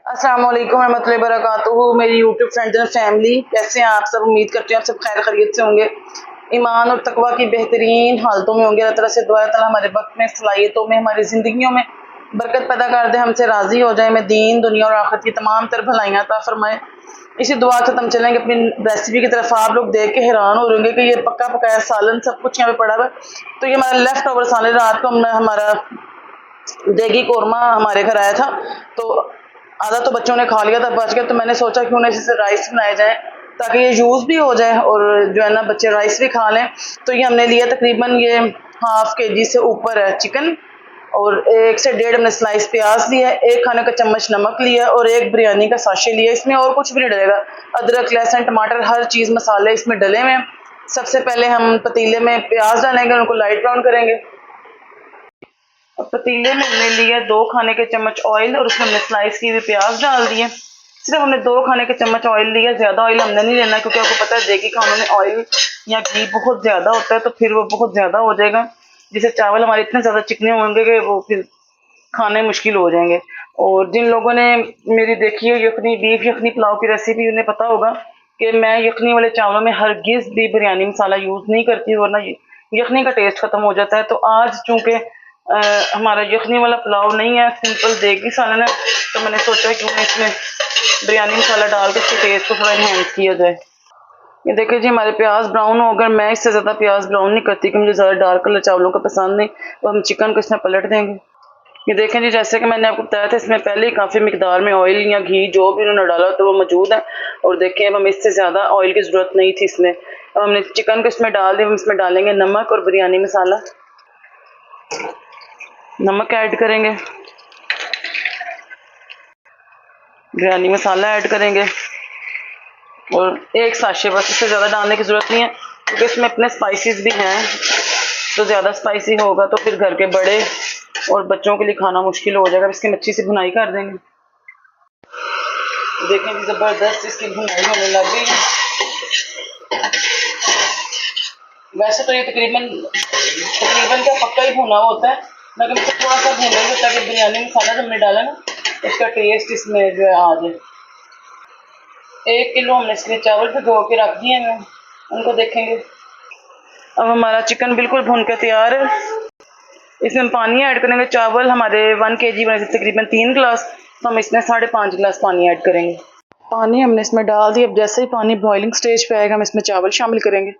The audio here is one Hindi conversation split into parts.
अस्सलाम वालेकुम रहमतुल्लाहि वबरकातुहू। मेरी यूट्यूब फ्रेंड्स एंड फैमिली, कैसे हैं आप सब? उम्मीद करती हूँ आप सब खैर खैरियत से होंगे, ईमान और तकवा की बेहतरीन हालतों में होंगे। अल्लाह ताला से दुआ है ताला हमारे वक्त में, सलाहियतों में, हमारी ज़िंदगियों में बरकत पैदा कर दे, हमसे राज़ी हो जाए, में दीन दुनिया और आखिरत की तमाम तर भलाइयाँ अता फरमाए। इसी दुआ से हम चलेंगे अपनी रेसिपी की तरफ। आप लोग देख के हैरान हो रहे कि ये पक्का पकाया सालन सब कुछ यहाँ पे पड़ा हुआ है। तो ये हमारा लेफ्ट ओवर सालन, रात को हमने हमारा देगी कौरमा हमारे घर आया था, तो आधा तो बच्चों ने खा लिया था, बच गया। तो मैंने सोचा क्यों ना इससे राइस बनाए जाए ताकि ये यूज़ भी हो जाए और जो है ना बच्चे राइस भी खा लें। तो ये हमने लिया तकरीबन ये हाफ केजी से ऊपर है चिकन, और 1 से 1.5 हमने स्लाइस प्याज लिया है, 1 खाने का चम्मच नमक लिया और 1 बिरयानी का साशे लिया। इसमें और कुछ भी नहीं डलेगा, अदरक लहसुन टमाटर हर चीज़ मसाले इसमें डले हुए हैं। सबसे पहले हम पतीले में प्याज डालेंगे, उनको लाइट ब्राउन करेंगे। और पतीले में हमने लिया 2 खाने के चम्मच ऑयल और उसमें हमने स्लाइस की हुई प्याज डाल दिए। सिर्फ हमने 2 खाने के चम्मच ऑयल लिया, ज़्यादा ऑयल हमने नहीं लेना, क्योंकि आपको पता है देगी खानों में ऑयल या घी बहुत ज़्यादा होता है, तो फिर वो बहुत ज़्यादा हो जाएगा, जिससे चावल हमारे इतने ज़्यादा चिकने होंगे कि वो फिर खाने मुश्किल हो जाएंगे। और जिन लोगों ने मेरी देखी है यखनी बीफ यखनी पुलाव की रेसिपी, उन्हें पता होगा कि मैं यखनी वाले चावलों में हरगिज़ भी बिरयानी मसाला यूज़ नहीं करती, वरना यखनी का टेस्ट ख़त्म हो जाता है। तो आज चूँकि हमारा यखनी वाला पुलाव नहीं है, सिंपल देगी सालन है, तो मैंने सोचा कि मैं इसमें बिरयानी मसाला डाल के इसके टेस्ट को थोड़ा इन्हेंस किया जाए। ये देखिए जी हमारे प्याज ब्राउन हो गए। मैं इससे ज़्यादा प्याज ब्राउन नहीं करती, क्योंकि मुझे ज़्यादा डार्क कलर चावलों का पसंद नहीं। तो हम चिकन को इसमें पलट देंगे। ये देखें जी, जैसे कि मैंने आपको बताया था, इसमें पहले ही काफ़ी मिकदार में ऑयल या घी जो भी उन्होंने डाला तो वो मौजूद है। और देखें अब हमें इससे ज़्यादा ऑयल की ज़रूरत नहीं थी इसमें। अब हमने चिकन को इसमें डाल दिया। हम इसमें डालेंगे नमक और बिरयानी मसाला। नमक ऐड करेंगे, बिरयानी मसाला ऐड करेंगे और 1 साशे, बस, इससे ज़्यादा डालने की ज़रूरत नहीं है, क्योंकि इसमें अपने स्पाइसेस भी हैं। तो ज़्यादा स्पाइसी होगा तो फिर घर के बड़े और बच्चों के लिए खाना मुश्किल हो जाएगा। इसकी अच्छी सी भुनाई कर देंगे। देखें कि ज़बरदस्त इसकी भुनाई होने लग गई है। वैसे तो ये तकरीबन क्या पक्का ही भुना होता है, लेकिन इसको थोड़ा सा भूनेंगे ताकि बिरयानी मसाला जो हमने डाला ना उसका टेस्ट इसमें जो है आ जाए। 1 किलो हमने इसके लिए चावल भिगो के रख दिए हैं, उनको देखेंगे। अब हमारा चिकन बिल्कुल भून के तैयार है। इसमें हम पानी ऐड करेंगे। चावल हमारे 1 kg बने तकरीबन 3 गिलास, तो हम इसमें 5.5 गिलास पानी ऐड करेंगे। पानी हमने इसमें डाल दिया। अब जैसे ही पानी बॉइलिंग स्टेज पे आएगा हम इसमें चावल शामिल करेंगे।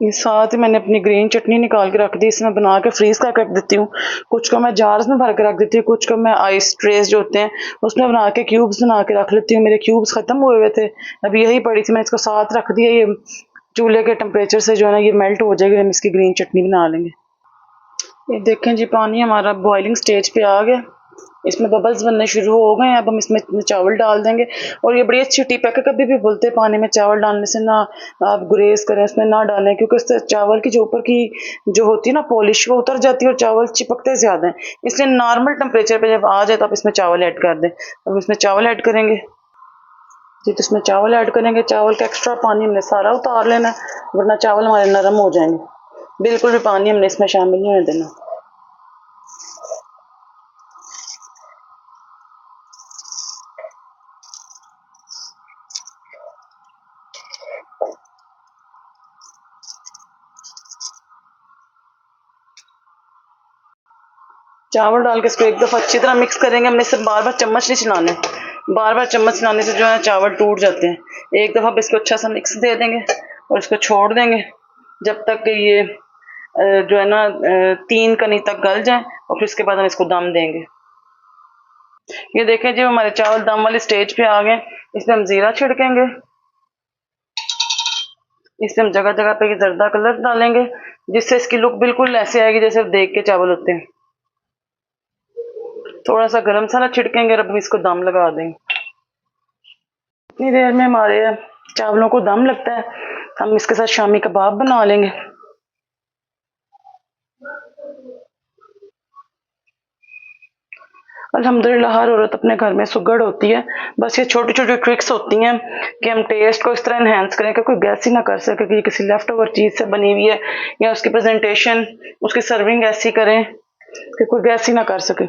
ये साथ ही मैंने अपनी ग्रीन चटनी निकाल के रख दी, इसमें बना के फ्रीज करके रख देती हूँ। कुछ को मैं जार्स में भर के रख देती हूँ, कुछ को मैं आइस ट्रेस जो होते हैं उसमें बना के क्यूब्स बना के रख लेती हूँ। मेरे क्यूब्स ख़त्म हुए हुए थे, अभी यही पड़ी थी, मैं इसको साथ रख दिया। ये चूल्हे के टेम्परेचर से जो है ना ये मेल्ट हो जाएगी, हम इसकी ग्रीन चटनी बना लेंगे। ये देखें जी, पानी हमारा बॉइलिंग स्टेज पे आ गया, इसमें बबल्स बनने शुरू हो गए हैं। अब हम इसमें चावल डाल देंगे। और ये बड़ी अच्छी टिप है कि कभी भी बोलते हैं पानी में चावल डालने से ना आप गुरेज करें, उसमें ना डालें, क्योंकि उससे चावल की जो ऊपर की जो होती है ना पॉलिश वो उतर जाती है और चावल चिपकते ज़्यादा हैं। इसलिए नॉर्मल टेम्परेचर पे जब आ जाए तो आप इसमें चावल ऐड कर दें। अब इसमें चावल ऐड करेंगे जी, तो इसमें चावल ऐड करेंगे। चावल का एक्स्ट्रा पानी हमने सारा उतार लेना है, वरना चावल हमारे नरम हो जाएंगे। बिल्कुल भी पानी हमने इसमें शामिल नहीं होने देना। चावल डाल के इसको एक दफ़ा अच्छी तरह मिक्स करेंगे। हमने सिर्फ बार बार चम्मच नहीं चलाने, बार बार चम्मच चलाने से जो है चावल टूट जाते हैं। एक दफ़ा इसको अच्छा सा मिक्स दे देंगे और इसको छोड़ देंगे जब तक कि ये जो है ना 3 कनी तक गल जाए, और फिर उसके बाद हम इसको दम देंगे। ये देखें जी हमारे चावल दम वाली स्टेज पे आ गए। इसमें हम ज़ीरा छिड़केंगे, इसमें हम जगह जगह पे ये जर्दा कलर डालेंगे, जिससे इसकी लुक बिल्कुल ऐसे आएगी जैसे देख के चावल होते हैं। थोड़ा सा गरम मसाला छिड़केंगे और अब इसको दम लगा देंगे। इतनी देर में हमारे चावलों को दम लगता है, हम इसके साथ शामी कबाब बना लेंगे। अल्हम्दुलिल्लाह हर औरत अपने घर में सुगड़ होती है, बस ये छोटी छोटी ट्रिक्स होती हैं कि हम टेस्ट को इस तरह इन्हेंस करें कि कोई गैस ही ना कर सके कि ये किसी लेफ्ट ओवर चीज़ से बनी हुई है, या उसकी प्रेजेंटेशन उसकी सर्विंग ऐसी करें कि कोई गैस ही ना कर सके।